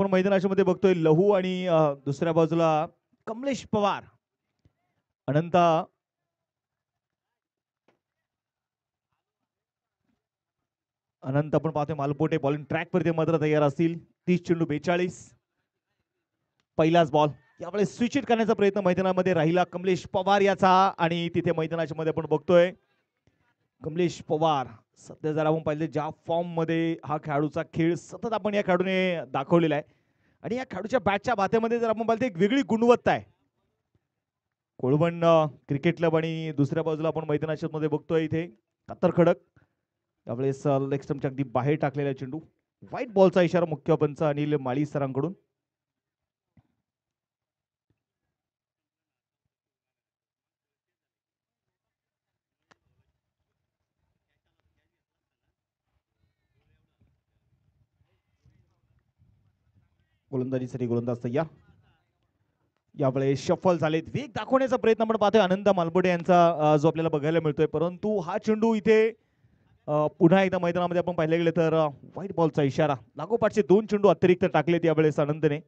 आपण मैदानामध्ये बघतोय लहू आणि दुसऱ्या बाजूला कमलेश पवार, अनंत आपण पाहतोय मालपोटे बॉलिंग ट्रॅक वरती मात्र तयार असतील. 30 चेंडू 42. पहिलाच बॉल यावेळेस स्विच हिट करण्याचा प्रयत्न मैदानामध्ये राहिला कमलेश पवार याचा आणि तिथे मैदानाच्या मध्ये आपण बघतोय कमलेश पवार सध्या जर आपण पाहिले ज्या फॉर्म मध्ये हा खेळाडूचा खेळ सतत आपण या खेळाडूने दाखवलेला आहे आणि या खेळाडूच्या बॅटच्या बातेमध्ये जर आपण पाहिलं एक वेगळी गुणवत्ता आहे. कोळवण क्रिकेट क्लब आणि दुसऱ्या बाजूला आपण मैदानाच्या मध्ये बघतोय इथे कातर खडक. यावेळेस लेग स्टंपच्या अगदी बाहेर टाकलेला चेंडू. व्हाईट बॉलचा इशारा मुख्य पंच अनिल माळी सरांकडून. गोलंदाजीसाठी गोलंदाज तयार. यावेळेस शफल झालेत. वेग दाखवण्याचा प्रयत्न आपण पाहतोय आनंद मालबोडे यांचा जो आपल्याला बघायला मिळतोय, परंतु हा चेंडू इथे पुन्हा एकदा मैदानामध्ये आपण पाहिले गेले तर व्हाईट बॉलचा इशारा. लागोपाठचे 2 चेंडू अतिरिक्त टाकलेत यावेळेस आनंदने.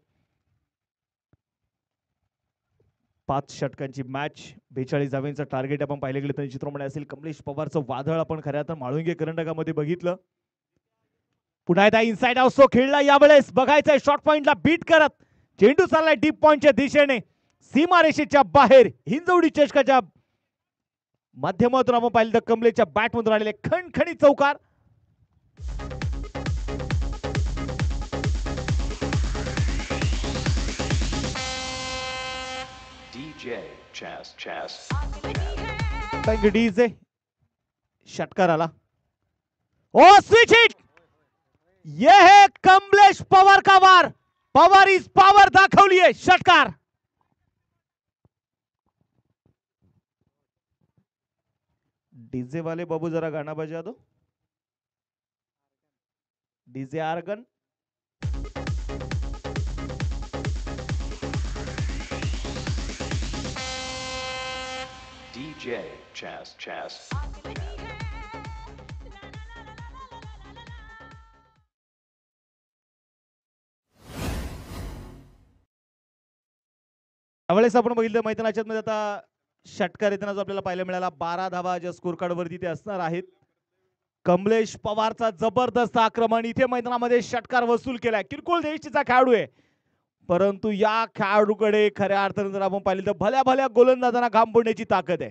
5 षटकांची मॅच 42 धावांचं टार्गेट आपण पाहिले गेले तर चित्रपट असेल. कमलेश पवारचं वादळ आपण खऱ्या तर माळुंगे करंडकामध्ये बघितलं. पुन्हा एकदा इनसाइड आउट तो खेळला यावेळेस बघायचंय शॉर्ट पॉइंटला बीट करत चेंडू चाललाय डीप पॉइंटच्या दिशेने सीमारेषेच्या बाहेर. हिंजवडी चषकाच्या माध्यमातून आपण पाहिलं तर कमलेशच्या बॅटमधून आलेले खणखणीत चौकार. डीजे षटकार आला. ओ स्विच हिट. ये है कमलेश पवार का वार. पवार इज पावर दाखवली है. षटकार. डीजे वाले बाबू जरा गाना बजा दो. DJ organ. DJ Chas. त्यावेळेस आपण बघितलं मैदानाच्या मध्ये आता षटकार येताना जो आपल्याला पाहायला मिळाला 12 धावा ज्या स्कोर कार्ड वरती ते असणार आहेत. कमलेश पवारचा जबरदस्त आक्रमण इथे मैदानामध्ये षटकार वसूल केलाय. किरकोळ देशीचा खेळाडू आहे, परंतु या खेळाडूकडे खऱ्या अर्थाने जर आपण पाहिलं तर भल्या भल्या गोलंदाजांना घाम फोडण्याची ताकद आहे.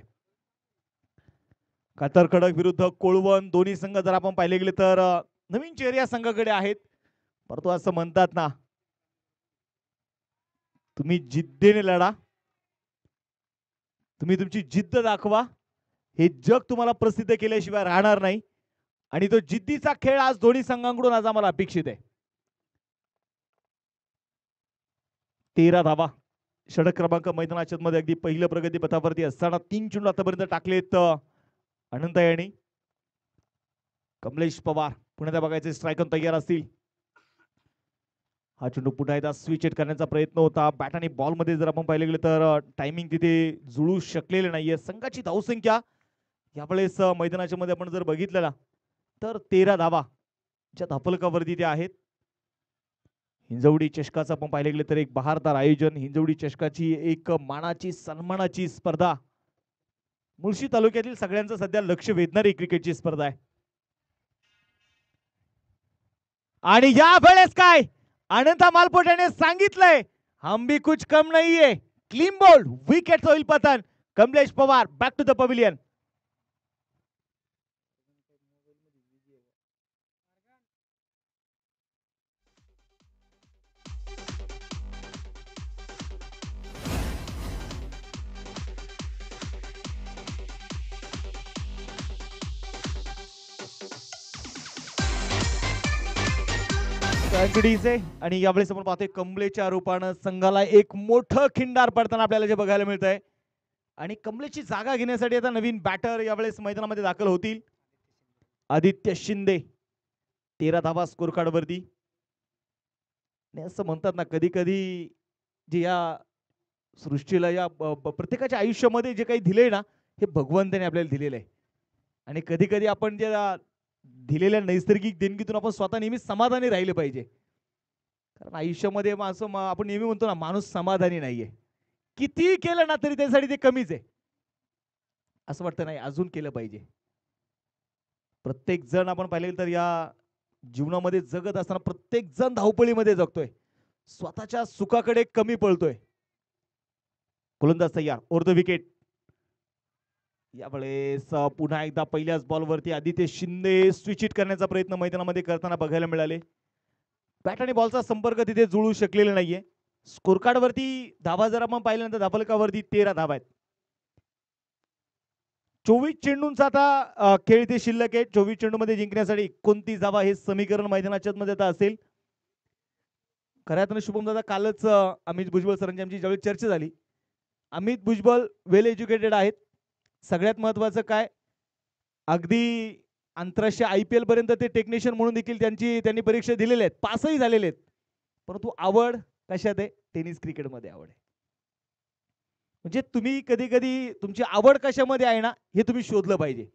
कातर खडक विरुद्ध कोळवण दोन्ही संघ जर आपण पाहिले गेले तर नवीन चेहरे या संघाकडे आहेत, परंतु असं म्हणतात ना, तुम्ही जिद्दीने लढा, तुम्ही तुमची जिद्द दाखवा, हे जग तुम्हाला प्रसिद्ध केल्याशिवाय राहणार नाही. आणि तो जिद्दीचा खेळ आज दोन्ही संघांकडून आज आम्हाला अपेक्षित आहे. 13 धावा षटक क्रमांक मैदानाच्या मध्ये अगदी पहिलं प्रगती पथावरती असताना 3 चेंडू आतापर्यंत टाकलेत अनंत यांनी. कमलेश पवार पुन्हा बघायचे स्ट्रायकर तयार असतील. हा चेंडू पुन्हा एकदा स्विच हिट करण्याचा प्रयत्न होता. बॅट आणि बॉल मध्ये जर आपण पाहिले गेले तर टायमिंग तिथे जुळू शकलेले नाहीये. संघाची धावसंख्या यावेळेस मैदानाच्या मध्ये आपण जर बघितलं ना तर 13 धावा ज्या धापलकावरती त्या आहेत. हिंजवडी चषकाचं आपण पाहिले गेले तर एक बहारदार आयोजन. हिंजवडी चषकाची एक मानाची सन्मानाची स्पर्धा, मुळशी तालुक्यातील सगळ्यांचं सध्या लक्ष वेधणारी क्रिकेटची स्पर्धा आहे. आणि या वेळेस काय अनंत मालपोटेने सांगितलंय, हम भी कुछ कम नहीं है. क्लीन बॉल विकेट होईल पतन. Kamlesh Pawar back to the pavilion. आणि यावेळेस आपण पाहतोय कमलेच्या रूपानं संघाला एक मोठं खिंडार पडताना आपल्याला जे बघायला मिळत आहे. आणि कमलेची जागा घेण्यासाठी आता नवीन बॅटर यावेळेस मैदानामध्ये दाखल होतील. आदित्य शिंदे 13 धावा स्कोर कार्ड वरती. असं म्हणतात ना, कधी कधी जे या सृष्टीला या प्रत्येकाच्या आयुष्यामध्ये जे काही दिले ना, हे भगवंताने आपल्याला दिलेलं आहे. आणि कधी कधी आपण जे दिलेल्या नैसर्गिक देणगीतून आपण स्वतः नेहमी समाधानी राहिले पाहिजे. कारण आयुष्यामध्ये आपण नेहमी म्हणतो ना, माणूस समाधानी नाहीये. किती केलं ना तरी त्यासाठी ते कमीच आहे. असं वाटतं नाही अजून केलं पाहिजे. प्रत्येक जण आपण पाहिलं तर या जीवनामध्ये जगत असताना प्रत्येक जण धावपळीमध्ये जगतोय. स्वतःच्या सुखाकडे कमी पळतोय. गोलंदाज तयार, ओव्हर द विकेट. यावेळेस पुन्हा एकदा पहिल्याच बॉलवरती आदित्य शिंदे स्विच हिट करण्याचा प्रयत्न मैदानामध्ये करताना बघायला मिळाले. बॅट आणि बॉलचा संपर्क तिथे जुळू शकलेला नाहीये. स्कोर कार्ड वरती धावा जर आपण पाहिल्यानंतर धाफलकावरती 13 धावा आहेत. 24 चेंडूंचा आता खेळ इथे शिल्लक आहे. 24 चेंडूमध्ये जिंकण्यासाठी 29 धावा हे समीकरण मैदानाच्या मध्ये आता असेल. खऱ्या अर्थाने शुभम दादा कालच अमित भुजबळ सरांची आमची ज्यावेळी चर्चा झाली, अमित भुजबळ वेल एज्युकेटेड आहेत. सगळ्यात महत्वाचं काय, अगदी आंतरराष्ट्रीय IPL पर्यंत ते टेक्निशियन म्हणून देखील त्यांनी परीक्षा दिलेल्या आहेत, पासही झालेले आहेत. परंतु आवड कशात आहे? टेनिस क्रिकेटमध्ये आवड आहे. म्हणजे तुम्ही कधी कधी तुमची आवड कशामध्ये आहे ना हे तुम्ही शोधलं पाहिजे.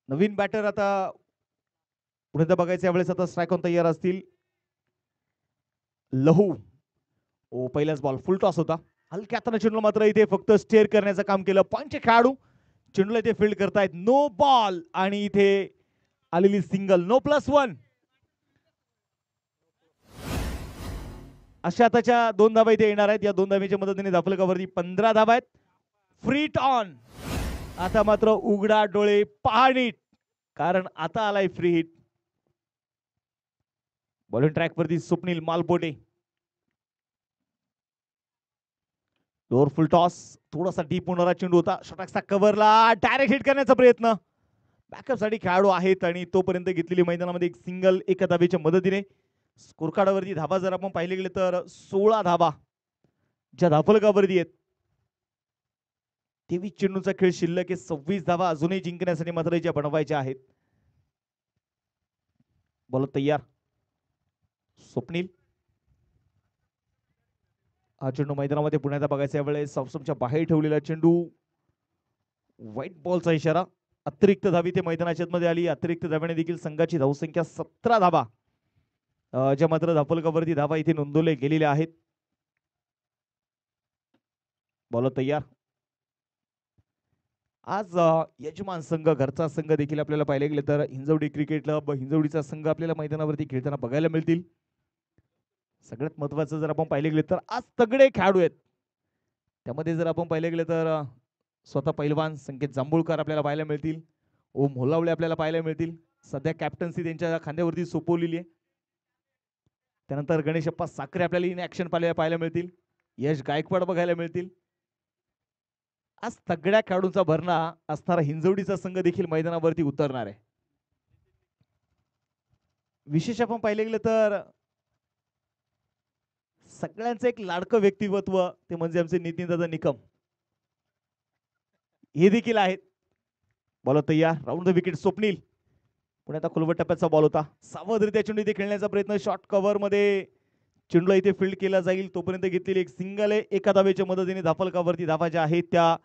नवीन बॅटर आता पुढे बघायचं यावेळेस आता स्ट्राईक ऑन तयार असतील. लहू ओ पहिलाच बॉल फुल टॉस होता. हलक्या हाताने चेंडू मात्र इथे फक्त स्टेअर करण्याचं काम केलं. पॉइंटचे खेळाडू चेंडूला इथे फील्ड करतायत. नो बॉल आणि इथे आलेली सिंगल. नो +1. अशा आताच्या 2 धावा इथे येणार आहेत. या 2 धावेच्या मदतीने धाफलकावरती 15 धावा आहेत. फ्रीट ऑन. आता मात्र उघडा डोळे पहा नीट, कारण आता आलाय फ्री हिट. बॉलिंग ट्रॅक वरती स्वप्नील मालपोटे. लोअर फुल टॉस, थोडासा डीप होणारा चेंडू होता. षटकचा कव्हरला डायरेक्ट हिट करण्याचा प्रयत्न. बॅकअप साठी खेळाडू आहेत आणि तोपर्यंत घेतलेली मैदानामध्ये एक सिंगल एका धावेच्या मदतीने. स्कोर कार्डावरती धावा जर आपण पाहिले गेले तर 16 धावा ज्या धाफलकावरती आहेत. 23 चेंडूचा खेळ शिल्लक आहे. 26 धावा अजूनही जिंकण्यासाठी मात्र ज्या बनवायच्या आहेत. बॉल तयार, स्वप्नील. हा चेंडू मैदानामध्ये पुन्हा एकदा बघायचा यावेळेस ऑफस्टंपच्या बाहेर ठेवलेला चेंडू. व्हाईट बॉलचा इशारा. अतिरिक्त धावी ते मैदानाच्या मध्ये आली. अतिरिक्त धाव्याने देखील संघाची धावसंख्या 17 धावा ज्या मात्र धाफलकावरती धावा इथे नोंदवले गेलेल्या आहेत. बॉल तयार. आज यजमान संघ, घरचा संघ देखील आपल्याला पाहिले गेले तर हिंजवडी क्रिकेट क्लब हिंजवडीचा संघ आपल्याला मैदानावरती खेळताना बघायला मिळतील. सगळ्यात महत्वाचं जर आपण पाहिले गेले तर आज तगडे खेळाडू आहेत. त्यामध्ये जर आपण पाहिले गेले तर स्वतः पैलवान संकेत जांभूळकर आपल्याला पाहायला मिळतील. ओम होलावळे आपल्याला पाहायला मिळतील. सध्या कॅप्टन्सी त्यांच्या खांद्यावरती सोपवलेली आहे. त्यानंतर गणेशप्पा साखरे आपल्याला इन ऍक्शन पाहायला मिळतील. यश गायकवाड बघायला मिळतील. आज तगड्या खेळाडूंचा भरणा असणारा हिंजवडीचा संघ देखील मैदानावरती उतरणार आहे. विशेष आपण पाहिले गेले तर सगळ्यांचं एक लाडकं व्यक्तिमत्व ते म्हणजे आमचे नितीन दादा निकम हे देखील आहेत. बॉल तयार, round the wicket Swapnil. Pune आता खुलवट टप्प्याचा बॉल होता. सावधरित्या चेंडू इथे खेळण्याचा प्रयत्न. शॉर्ट कव्हर मध्ये चेंडूला इथे फील्ड केला जाईल. तोपर्यंत घेतलेली एक सिंगल आहे. एका धावेच्या मदतीने धाफलकावरती धावा ज्या आहेत त्या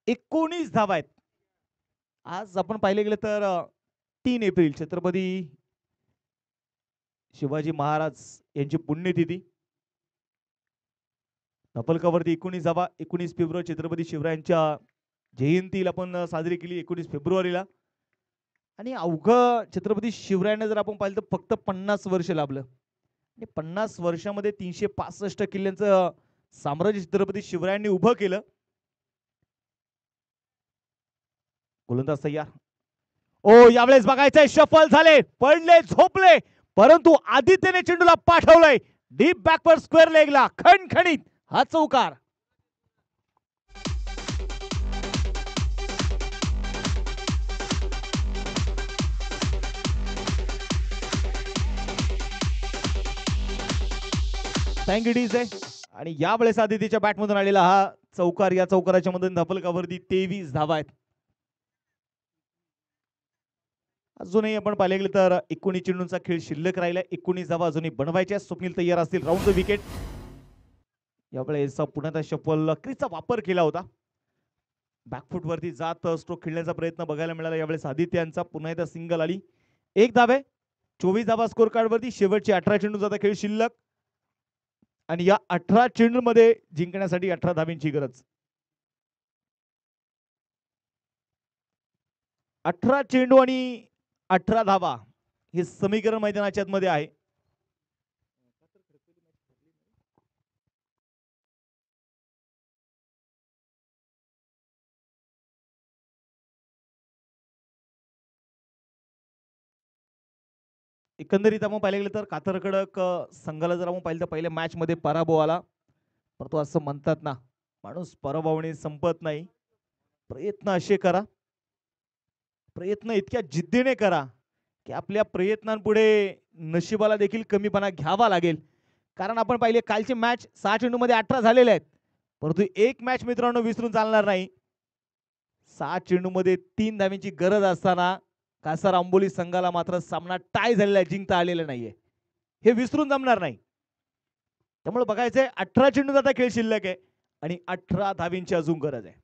19 धावा आहेत. आज आपण पाहिले गेले तर 3 एप्रिल छत्रपती शिवाजी महाराज यांची पुण्यतिथी. धाफलकावरती 19 धावा. 19 फेब्रुवारी छत्रपती शिवरायांच्या जयंतीला आपण साजरी केली 19 फेब्रुवारीला. आणि अवघं छत्रपती शिवरायांना जर आपण पाहिलं तर फक्त 50 वर्ष लाभलं. आणि 50 वर्षामध्ये 365 किल्ल्यांचं साम्राज्य छत्रपती शिवरायांनी उभं केलं. गोलंदाज तयार. ओ यावेळेस बघायचंय शफल झाले, पडले, झोपले, परंतु आदित्यने चेंडूला पाठवलंय डीप बॅकवर्ड स्क्वेअर लेगला. खणखणीत हा चौकार. थँक आहे. आणि यावेळेस आदित्यच्या बॅटमधून आलेला हा चौकार. या चौकाराच्या मधून धाफलकावरती 23 धावा आहेत. अजूनही आपण पाहिले गेले तर 19 चेंडूंचा खेळ शिल्लक राहिला. 19 धावा अजूनही बनवायच्या. स्वप्नील तयार असतील. Round the wicket. यावेळेस पुन्हा शफल क्रीजचा वापर केला होता. बॅकफूट वरती जात स्ट्रोक खेळण्याचा प्रयत्न बघायला मिळाला यावेळेस आदित्य यांचा. पुन्हा एकदा सिंगल आली. एक धाबे 24 धाबा स्कोर कार्ड वरती. शेवटची 18 चेंडूचा खेळ शिल्लक आणि या 18 चेंडूमध्ये जिंकण्यासाठी 18 धाबींची गरज. 18 चेंडू आणि 18 धाबा हे समीकरण मैदानाच्या मध्ये आहे. एकंदरीत आपण पाहिलं गेलं तर कातर खडक संघाला जर आपण पाहिलं तर पहिल्या मॅच मध्ये पराभव आला. परंतु असं म्हणतात ना, माणूस पराभवाने संपत नाही. प्रयत्न असे करा, प्रयत्न इतक्या जिद्दीने करा की आपल्या प्रयत्नांपुढे नशिबाला देखील कमीपणा घ्यावा लागेल. कारण आपण पाहिले कालचे मॅच 6 चेंडू मध्ये 18 झालेले आहेत. परंतु एक मॅच मित्रांनो विसरून चालणार नाही. 6 चेंडू मध्ये 3 धावींची गरज असताना कासार आंबोली संघाला मात्र सामना टाय झालेला आहे, जिंकता आलेला नाहीये. हे विसरून जमणार नाही. त्यामुळे बघायचंय 18 चेंडूचा आता खेळ शिल्लक आहे आणि 18 धावींची अजून गरज आहे.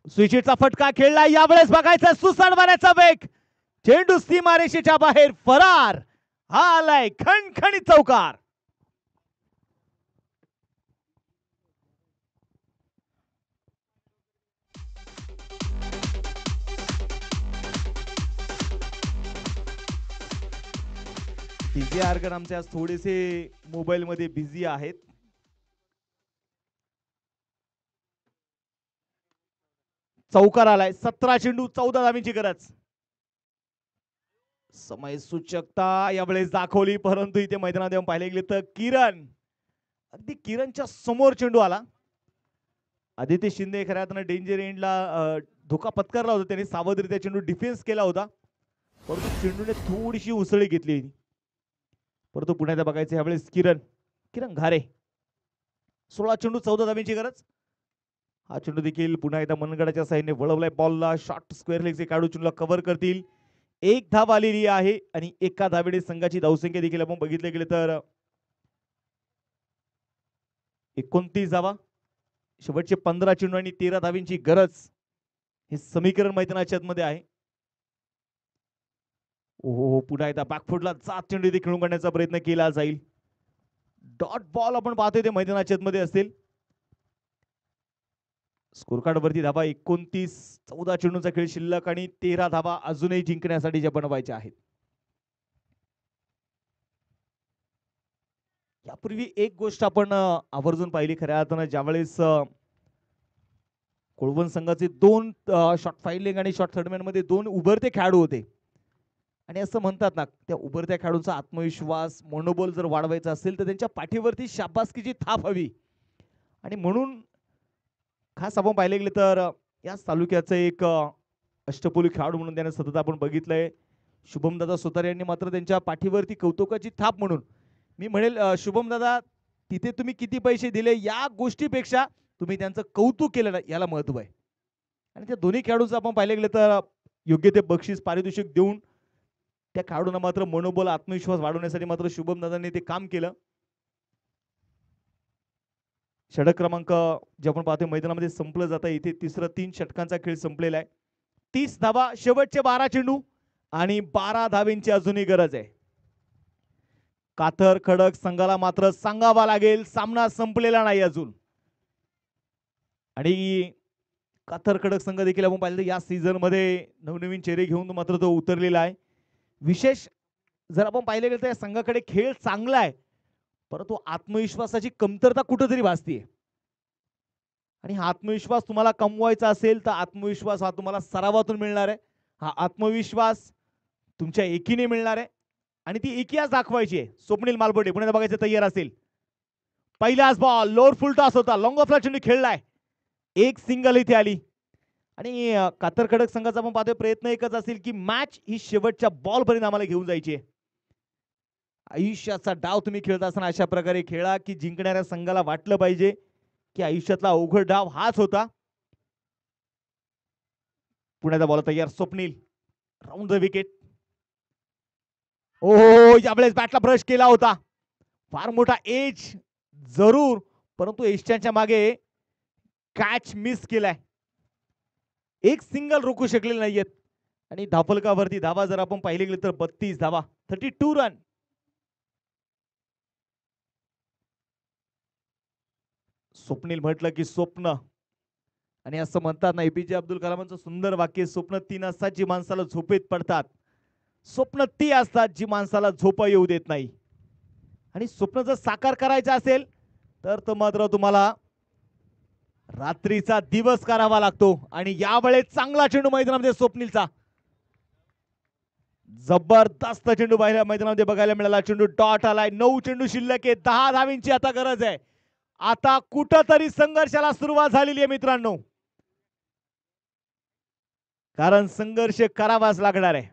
स्विचिटचा फटका खेळला. यावेळेस बघायचा सुसाट मारण्याचा वेग. चेंडू सीमारेषेच्या बाहेर फरार. हा आलाय खणखणीत चौकार. डीजे आर्गन आमचे आज थोडेसे मोबाईल मध्ये बिझी आहेत. चौकार आलाय. 17 चेंडू 14 धावींची गरज. समय सूचकता यावेळेस दाखवली, परंतु इथे मैदानात येऊन पाहिले गेले तर किरण, अगदी किरणच्या समोर चेंडू आला. आदित्य शिंदे खऱ्या अर्थाने डेंजर एंडला धोका पत्करला होता. त्यांनी सावधरित्या चेंडू डिफेन्स केला होता, परंतु चेंडूने थोडीशी उसळी घेतली. परंतु पुन्हा एकदा बघायचं यावेळेस किरण घारे. 16 चेंडू 14 धावींची गरज. हा चेंडू देखील पुन्हा एकदा मनगडाच्या साईडने वळवलाय बॉलला. शॉर्ट स्क्वेअर लेगचे काढू चेंडूला कव्हर करतील. एक धाव आलेली आहे आणि एका धावेने संघाची धावसंख्या देखील आपण बघितले गेले तर 29 धावा. शेवटचे 15 चेंडू आणि 13 धावींची गरज. हे समीकरण मैदानाच्या मध्ये आहे. ओहो, पुन्हा एकदा बॅकफुटला जात चेंडू इथे खेळून काढण्याचा प्रयत्न केला जाईल. डॉट बॉल आपण पाहतोय ते मैदानाच्या मध्ये असेल. स्कोर कार्ड वरती धाबा 29. 14 चेंडूचा खेळ शिल्लक आणि 13 धाबा अजूनही जिंकण्यासाठी ज्या बनवायच्या आहेत. यापूर्वी एक गोष्ट आपण आवर्जून पाहिली खऱ्या अर्थानं, ज्यावेळेस कोळवण संघाचे 2 शॉर्ट फाईलिंग आणि शॉर्ट थर्डमॅन मध्ये 2 उभरते खेळाडू होते. आणि असं म्हणतात ना, त्या उभरत्या खेळाडूंचा आत्मविश्वास, मनोबल जर वाढवायचा असेल तर त्यांच्या पाठीवरती शाबासकीची थाप हवी. आणि म्हणून खास आपण पाहिले गेले तर याच तालुक्याचं एक अष्टपैलू खेळाडू म्हणून त्याने सतत आपण बघितलंय. शुभमदादा सुतार यांनी मात्र त्यांच्या पाठीवरती कौतुकाची थाप म्हणून, मी म्हणेल शुभमदादा, तिथे तुम्ही किती पैसे दिले या गोष्टीपेक्षा तुम्ही त्यांचं कौतुक केलं ना, याला महत्व आहे. आणि त्या दोन्ही खेळाडूंचं आपण पाहिले गेले तर योग्य ते बक्षीस पारितोषिक देऊन त्या खेळाडूंना मात्र मनोबल, आत्मविश्वास वाढवण्यासाठी मात्र शुभमदादांनी ते काम केलं. षटक क्रमांक जे आपण पाहतोय मैदानामध्ये संपलं जातं. इथे तिसरं 3 षटकांचा खेळ संपलेला आहे. 30 धावा, शेवटचे 12 चेंडू आणि 12 धावेंची अजूनही गरज आहे. कातर खडक संघाला मात्र सांगावा लागेल, सामना संपलेला नाही अजून. आणि कातर खडक संघ देखील आपण पाहिलं या सीझन मध्ये नवनवीन चेहरे घेऊन मात्र तो उतरलेला आहे. विशेष जर आपण पाहिले गेलं तर या संघाकडे खेळ चांगला आहे, परंतु आत्मविश्वासाची कमतरता कुठेतरी भासतीये. आणि हा आत्मविश्वास तुम्हाला कमवायचा असेल तर आत्मविश्वास हा तुम्हाला सरावातून मिळणार आहे. हा आत्मविश्वास तुमच्या एकीने मिळणार आहे आणि ती एकी आज दाखवायची आहे. स्वप्नील मालबोटे पुण्याला बघायचं तयार असेल. पहिलाच बॉल लोअर फुल टॉस होता, लॉंग ऑफला चेंडू खेळलाय. एक सिंगल इथे आली. आणि कातर खडक संघाचा आपण पाहतोय प्रयत्न एकच असेल की मॅच ही शेवटच्या बॉल पर्यंत आम्हाला घेऊन जायची आहे. आयुष्याचा डाव तुम्ही खेळत असताना अशा प्रकारे खेळा की जिंकणाऱ्या संघाला वाटलं पाहिजे की आयुष्यातला अवघड डाव हाच होता. पुण्याचा बॉल तयार. Swapnil round the wicket. ओहो, यावेळेस बॅटला ब्रश केला होता. फार मोठा एज जरूर, परंतु एजच्या मागे कॅच मिस केलाय. एक सिंगल रोखू शकलेले नाहीयेत आणि धाफलकावरती धावा जर आपण पाहिले गेले तर 32 धावा, 32 रन. स्वप्नील म्हटलं की स्वप्न, आणि असं म्हणतात ना, एपीजे अब्दुल कलामांचं सुंदर वाक्य, स्वप्न तीन असतात जी माणसाला झोपेत पडतात. स्वप्न ती असतात जी माणसाला झोप येऊ देत नाही. आणि स्वप्न जर साकार करायचं असेल तर मात्र तुम्हाला रात्रीचा दिवस करावा लागतो. आणि यावेळेस चांगला चेंडू मैदानामध्ये स्वप्नीलचा, जबरदस्त चेंडू बाहेर मैदानामध्ये बघायला मिळाला. चेंडू डॉट आलाय. 9 चेंडू शिल्लक आहे. 10 धावींची आता गरज आहे. आता कुठंतरी संघर्षाला सुरुवात झालेली आहे मित्रांनो, कारण संघर्ष करावाच लागणार आहे.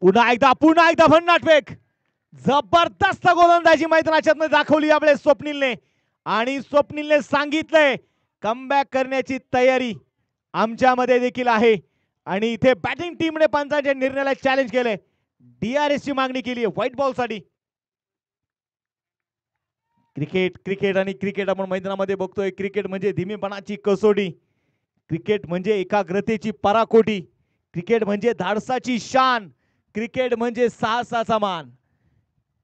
पुन्हा एकदा भन्नाट फेक, जबरदस्त गोलंदाजी मैदानाच्या दाखवली यावेळेस स्वप्नीलने. आणि स्वप्नीलने सांगितलंय कमबॅक करण्याची तयारी आमच्यामध्ये देखील आहे. आणि इथे बॅटिंग टीमने पंचांच्या निर्णयाला चॅलेंज केलंय. DRS ची मागणी केली आहे व्हाईट बॉल साठी. क्रिकेट आणि क्रिकेट आपण मैदानामध्ये बघतोय. क्रिकेट म्हणजे धीमेपणाची कसोटी, क्रिकेट म्हणजे एकाग्रतेची पराकोटी, क्रिकेट म्हणजे धाडसाची शान, क्रिकेट म्हणजे साहसाचा मान,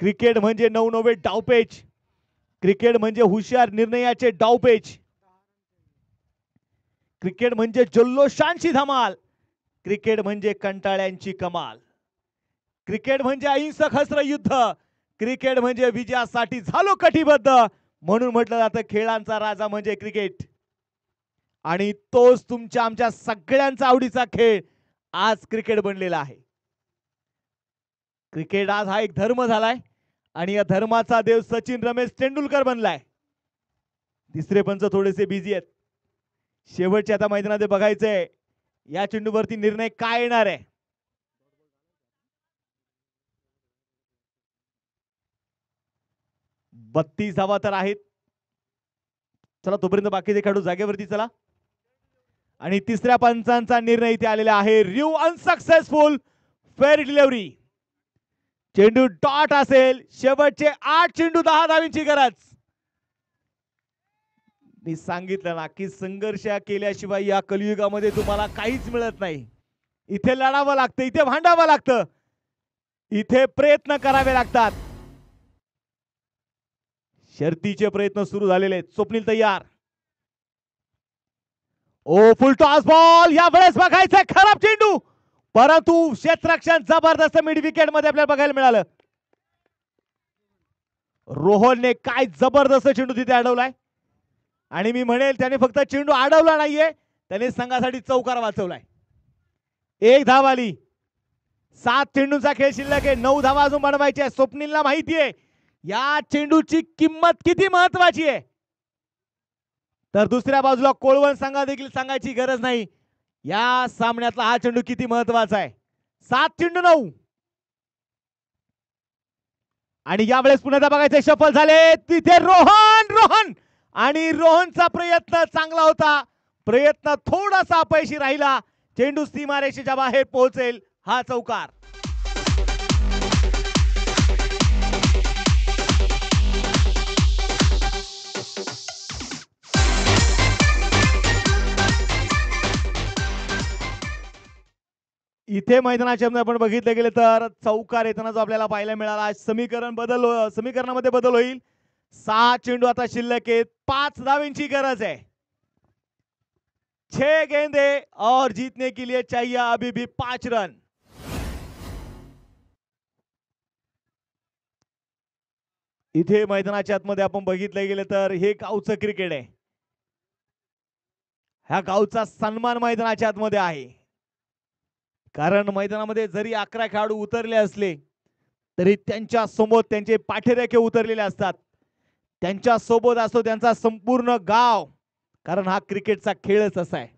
क्रिकेट म्हणजे नवनवे डावपेच, क्रिकेट म्हणजे हुशार निर्णयाचे डावपेच, क्रिकेट म्हणजे जल्लोषांची धमाल, क्रिकेट म्हणजे कंटाळ्यांची कमाल, क्रिकेट म्हणजे अहिंसक हस्त्र युद्ध, क्रिकेट म्हणजे विजयासाठी झालो कटिबद्ध. म्हणून म्हटलं जातं खेळांचा राजा म्हणजे क्रिकेट. आणि तोच तुमच्या आमच्या सगळ्यांचा आवडीचा खेळ आज क्रिकेट बनलेला आहे. क्रिकेट आज हा एक धर्म झालाय आणि या धर्माचा देव सचिन रमेश तेंडुलकर बनलाय. तिसरे पंच थोडेसे बिझी आहेत. शेवटच्या आता मैदानात बघायचंय या चेंडूवरती निर्णय काय येणार आहे. बत्तीस धावा तर आहेत. चला तोपर्यंत बाकीचे खेळाडू जागेवरती चला. आणि तिसऱ्या पंचांचा निर्णय इथे आलेला आहे. रिव्ह अनसक्सेसफुल, फेअर डिलिव्हरी. चेंडू डॉट असेल. शेवटचे 8 चेंडू 10 धावींची गरज. मी सांगितलं ना की संघर्ष केल्याशिवाय या कलियुगामध्ये तुम्हाला काहीच मिळत नाही. इथे लढावं लागतं, इथे भांडावं लागतं, इथे प्रयत्न करावे लागतात. शर्तीचे प्रयत्न सुरू झालेले आहेत. स्वप्नील तयार. ओ फुल टॉस बॉल. या वेळेस बघायचं खराब चेंडू, परंतु क्षेत्ररक्षण जबरदस्त मिड विकेट मध्ये आपल्याला बघायला मिळालं. रोहनने काय जबरदस्त चेंडू तिथे अडवलाय. आणि मी म्हणेल त्याने फक्त चेंडू अडवला नाहीये, त्याने संघासाठी चौकार वाचवलाय. 1 धाव आली. 7 चेंडूंचा खेळ शिल्लक आहे. 9 धावा अजून बनवायच्या. स्वप्नीलला माहितीये या चेंडूची किंमत किती महत्वाची आहे. तर दुसऱ्या बाजूला कोळवण संघा देखील सांगायची गरज नाही या सामन्यातला हा चेंडू किती महत्वाचा आहे. 7 चेंडू 9. आणि यावेळेस पुन्हा बघायचं शफल झाले. तिथे रोहन आणि रोहनचा प्रयत्न चांगला होता. प्रयत्न थोडासा अपयशी राहिला. चेंडू सीमारेषेच्या बाहेर पोहोचेल हा चौकार. इथे मैदानाच्या आपण बघितले गेले तर चौकार येताना जो आपल्याला पाहायला मिळाला. समीकरणामध्ये बदल होईल. 6 चेंडू आता शिल्लक आहेत. 5 धावींची गरज आहे. 6 गेंदे और जीतने के लिए चाहिए अभी भी 5 रन. इथे मैदानाच्या आतमध्ये आपण बघितले गेले तर हे गावचं क्रिकेट आहे. ह्या गावचा सन्मान मैदानाच्या आतमध्ये आहे. कारण मैदानामध्ये जरी 11 खेळाडू उतरले असले तरी त्यांच्या समोर त्यांचे पाठीरेखे उतरलेले असतात. त्यांच्या सोबत असतो त्यांचा संपूर्ण गाव, कारण हा क्रिकेटचा खेळच असा आहे.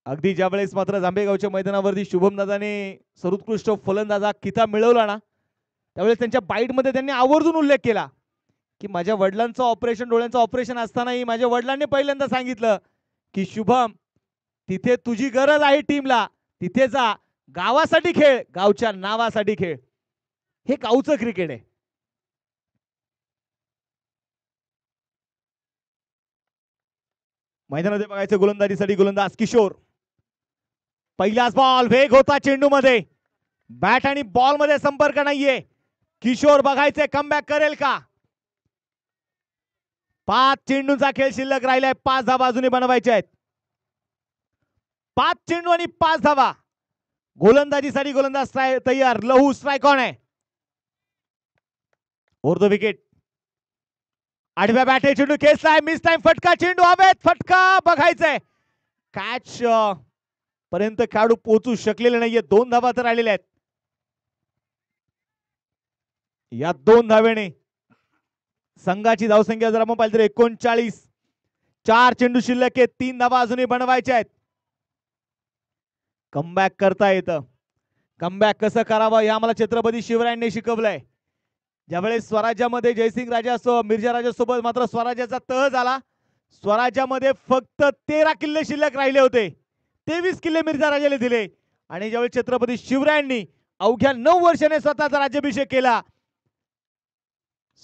अगदी ज्यावेळेस मात्र जांभेगावच्या मैदानावरती शुभम दादाने सर्वोत्कृष्ट फलंदाजा किताब मिळवला ना, त्यावेळेस त्यांच्या बाईट मध्ये त्यांनी आवर्जून उल्लेख केला की माझ्या वडिलांचं ऑपरेशन, डोळ्यांचं ऑपरेशन असतानाही माझ्या वडिलांनी पहिल्यांदा सांगितलं की शुभम, तिथे तुझी गरज आहे टीमला, तिथे जा, गावासाठी खेळ, गावच्या नावासाठी खेळ. हे गावचं क्रिकेट आहे. मैदानामध्ये बघायचं गोलंदाजीसाठी गोलंदाज किशोर. पहिलाच बॉल, वेग होता चेंडू मध्ये, बॅट आणि बॉल मध्ये संपर्क नाहीये. किशोर बघायचे कमबॅक करेल का. 5 चेंडूंचा खेळ शिल्लक राहिलाय, 5 धावा अजूनही बनवायच्या आहेत. 5 चेंडू आणि 5 धावा. गोलंदाजीसाठी गोलंदाज तयार. लहू स्ट्राइक ऑन आहे. Over the wicket. आडव्या बॅटे चेंडू खेचलाय, मिस टाइम, फटका, चेंडू हवेत, फटका बघायचंय. कॅच पर्यंत खेळाडू पोहोचू शकलेले नाहीये. 2 धावा तर राहिलेल्या आहेत. या 2 धावेने संघाची धावसंख्या जर आपण पाहिली तर 39. 4 चेंडू शिल्लक आहेत, 3 धावा अजूनही बनवायच्या आहेत. कमबॅक करता येतं. कमबॅक कसं करावं हे आम्हाला छत्रपती शिवरायांनी शिकवलंय. ज्यावेळेस स्वराज्यामध्ये जयसिंग राजा मिर्झा राजासोबत मात्र स्वराज्याचा तह झाला. स्वराज्यामध्ये फक्त 13 किल्ले शिल्लक राहिले होते. 23 किल्ले मिर्झा राजाला दिले. आणि ज्यावेळेस छत्रपती शिवरायांनी अवघ्या 9 वर्षाने स्वतःचा राज्याभिषेक केला,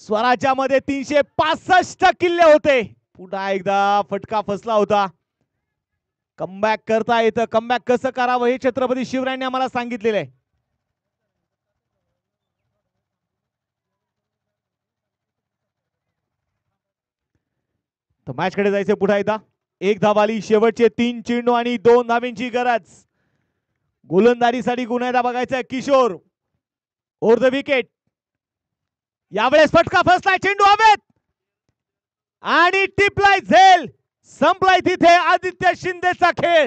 स्वराज्यामध्ये 365 किल्ले होते. पुन्हा एकदा फटका फसला होता. कमबॅक करता येतं. कमबॅक कसं करावं हे छत्रपती शिवरायांनी आम्हाला सांगितलेलं आहे. तर मॅच कडे जायचं पुढे एकदा. 1 धाव आली. शेवटचे 3 चेंडू आणि 2 धावांची गरज. गोलंदाजीसाठी गुन्हेदा बघायचा किशोर. Over the wicket. यावेळेस फटका फसलाय, चेंडू हवेत आणि टिपलाय झेल. संपलाय तिथे आदित्य शिंदेचा खेळ.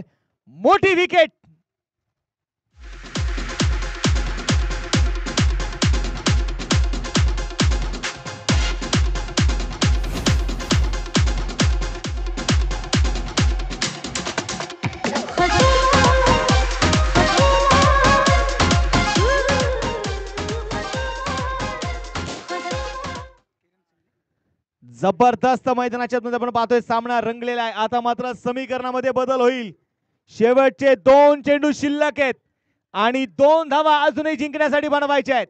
मोठी विकेट. जबरदस्त मैदानाच्या मध्ये आपण पाहतोय सामना रंगलेला आहे. आता मात्र समीकरणामध्ये बदल होईल. शेवटचे 2 चेंडू शिल्लक आहेत आणि 2 धावा अजूनही जिंकण्यासाठी बनवायच्या आहेत.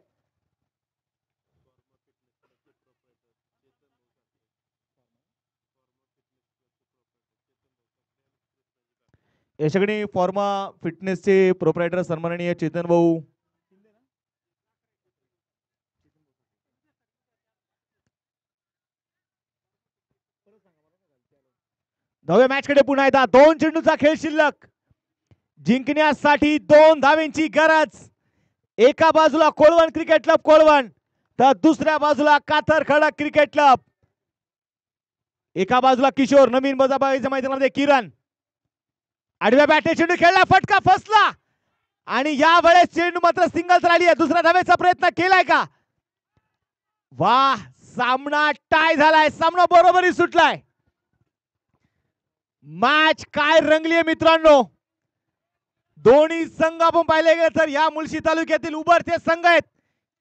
यशगणी फॉर्मा फिटनेसचे प्रोप्रायटर सन्माननीय चेतन भाऊ धावे. मॅच कडे पुन्हा एकदा 2 चेंडूचा खेळ शिल्लक. जिंकण्यासाठी 2 धावेंची गरज. एका बाजूला कोळवण क्रिकेट क्लब कोळवण, तर दुसऱ्या बाजूला काथर खडक क्रिकेट क्लब. एका बाजूला किशोर, नवीन बजाबाईच्या मैदानामध्ये किरण. आडव्या बॅटे चेंडू खेळला, फटका फसला आणि या वेळेस चेंडू मात्र सिंगल्स राहिली आहे. दुसऱ्या धावेचा प्रयत्न केलाय का. वाह, सामना टाय झालाय. सामना बरोबरी सुटलाय. मॅच काय रंगली आहे मित्रांनो. दोन्ही संघ आपण पाहिले गेले तर या मुळशी तालुक्यातील उभरते संघ आहेत.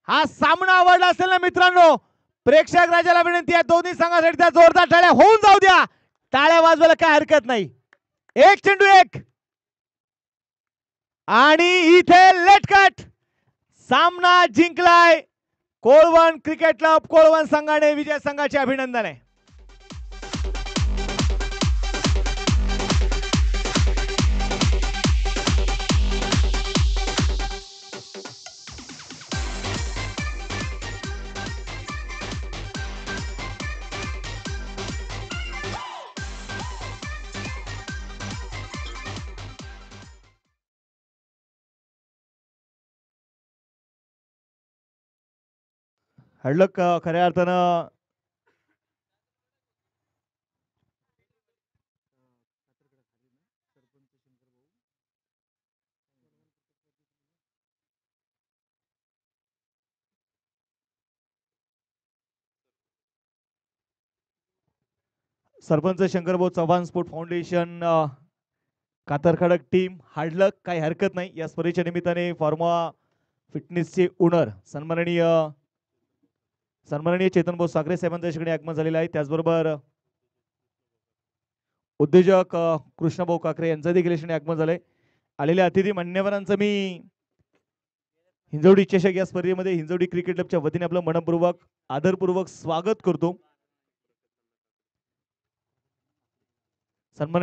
हा सामना आवडला असेल ना मित्रांनो. प्रेक्षक राजाला विनंती आहे, दोन्ही संघासाठी त्या जोरदार टाळ्या होऊन जाऊ द्या. टाळ्या वाजवायला काय हरकत नाही. 1 चेंडू 1 आणि इथे लेटकट. सामना जिंकलाय कोळवण क्रिकेट क्लब कोळवण संघाने. विजय संघाचे अभिनंदन आहे. हडलक खऱ्या अर्थानं सरपंच शंकरभाऊ चव्हाण स्पोर्ट फाउंडेशन, कातर खडक टीम, हार्डलक, काही हरकत नाही. या स्पर्धेच्या निमित्ताने फॉर्मा फिटनेसचे ओनर सन्माननीय चेतनभाऊ सागरे साहेबांच्या ठिकाणी आगमन झालेलं आहे. त्याचबरोबर उद्योजक कृष्णभाऊ काकरे यांचं देखील ठिकाणी आगमन झालंय. आलेल्या अतिथी मान्यवरांचं मी हिंजवडी चषक या स्पर्धेमध्ये हिंजवडी क्रिकेट क्लबच्या वतीने आपलं मनपूर्वक आदरपूर्वक स्वागत करतो. सन्मान